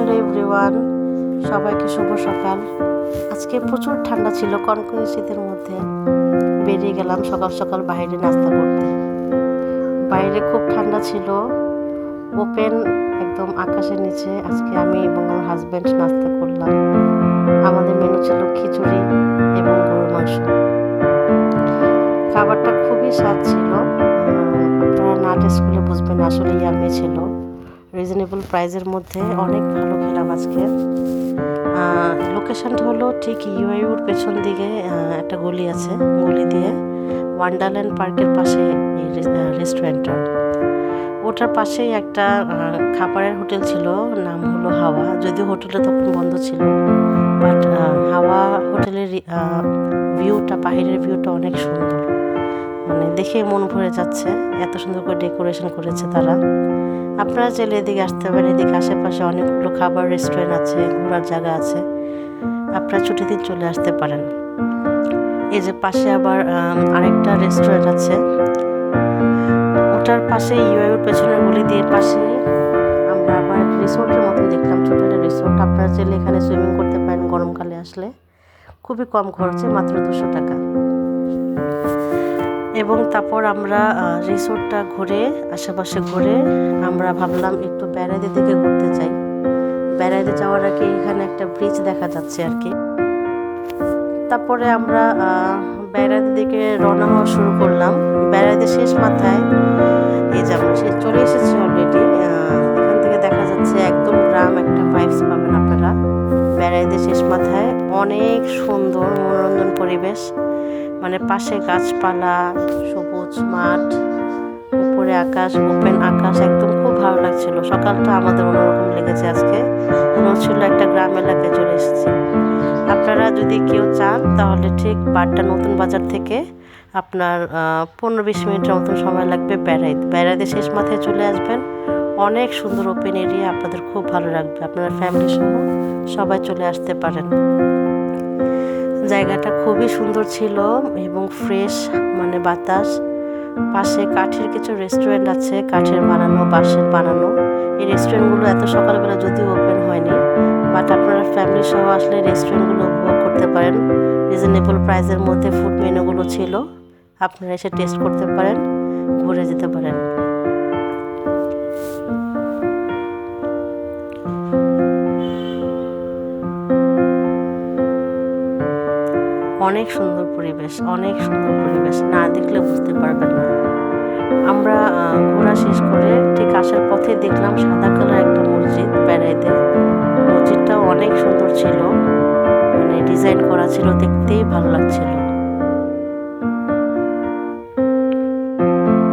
Hello everyone, সবাইকে শুভ সকাল। আজকে প্রচুর ঠান্ডা ছিল, কনকনে শীতের মধ্যে বেরিয়ে গেলাম সকাল সকাল বাইরে নাস্তা করতে। বাইরে খুব ঠান্ডা ছিল, ওপেন একদম আকাশের নিচে। আজকে আমি এবং আমার হাজব্যান্ড নাস্তা করলাম। আমাদের মেনু ছিল খিচুড়ি এবং গরুর মাংস। খাবারটা খুবই স্বাদ ছিল, আপনারা না টেস্ট করলে বুঝবেন আসলে ইয়ামি ছিল। রিজনেবল প্রাইসের মধ্যে অনেক ভালো খেলাম আজকে। লোকেশনটা হলো ঠিক ইউআইউর পেছন দিকে একটা গলি আছে, গলি দিয়ে ওয়ান্ডারল্যান্ড পার্কের পাশে এই রেস্টুরেন্টটা। ওটার পাশেই একটা খাবারের হোটেল ছিল, নাম হলো হাওয়া। যদিও হোটেলটা তখন বন্ধ ছিল, বাট হাওয়া হোটেলের ভিউটা, বাহিরের ভিউটা অনেক সুন্দর, মানে দেখে মন ভরে যাচ্ছে। এত সুন্দর করে ডেকোরেশন করেছে তারা। আপনারা চাইলে এদিকে আসতে পারেন, এদিকে আশেপাশে অনেকগুলো খাবার রেস্টুরেন্ট আছে, ঘোরার জায়গা আছে, আপনারা ছুটির দিন চলে আসতে পারেন। এই যে পাশে আবার আরেকটা রেস্টুরেন্ট আছে, ওটার পাশে ইউআইউর পেছনের গলি দিয়ে পাশে আমরা আবার রিসোর্টের মতন দেখলাম, ছোটো একটা রিসোর্ট। আপনারা চাইলে এখানে সুইমিং করতে পারেন গরমকালে আসলে, খুবই কম খরচে, মাত্র 200 টাকা। এবং তারপর আমরা রিসোর্টটা ঘুরে, আশেপাশে ঘুরে আমরা ভাবলাম একটু বেড়াইতে দিকে ঘুরতে যাই। বেড়াইতে যাওয়ার আগে এখানে একটা ব্রিজ দেখা যাচ্ছে আর কি। তারপরে আমরা বেড়াইতে দিকে রওনা হওয়া শুরু করলাম। বেড়াইতে শেষ মাথায় এই যে আমরা চলে এসেছি অলরেডি। এখান থেকে দেখা যাচ্ছে একদম গ্রাম একটা ভাইবস পাবেন আপনারা। বেড়াইতে শেষ মাথায় অনেক সুন্দর মনোরঞ্জন পরিবেশ, মানে পাশে গাছপালা, সবুজ মাঠ, উপরে আকাশ, ওপেন আকাশ, একদম খুব ভালো লাগছিল। সকালটা আমাদের অন্যরকম লেগেছে আজকে, মনে হচ্ছিল একটা গ্রাম এলাকায় চলে এসেছি। আপনারা যদি কেউ চান তাহলে ঠিক বাড্ডা নতুন বাজার থেকে আপনার 15-20 মিনিটের মতন সময় লাগবে বেড়াইতে শেষ মাথায় চলে আসবেন। অনেক সুন্দর ওপেন এরিয়া, আপনাদের খুব ভালো লাগবে। আপনারা ফ্যামিলি সহ সবাই চলে আসতে পারেন। জায়গাটা খুবই সুন্দর ছিল এবং ফ্রেশ, মানে বাতাস। পাশে কাঠের কিছু রেস্টুরেন্ট আছে, কাঠের বানানো, বাঁশের বানানো। এই রেস্টুরেন্টগুলো এত সকালবেলা যদিও ওপেন হয়নি, বাট আপনারা ফ্যামিলি সহ আসলে রেস্টুরেন্টগুলো উপভোগ করতে পারেন। রিজনেবল প্রাইসের মধ্যে ফুড মেনুগুলো ছিল, আপনারা এসে টেস্ট করতে পারেন, ঘুরে যেতে পারেন। অনেক সুন্দর পরিবেশ, অনেক সুন্দর পরিবেশ, না দেখলে বুঝতে পারবেন না। আমরা ঘোরা শেষ করে ঠিক আসার পথে দেখলাম সাদা কালার একটা মসজিদ বেড়াইতে। মসজিদটাও অনেক সুন্দর ছিল, মানে ডিজাইন করা ছিল, দেখতেই ভালো লাগছিল।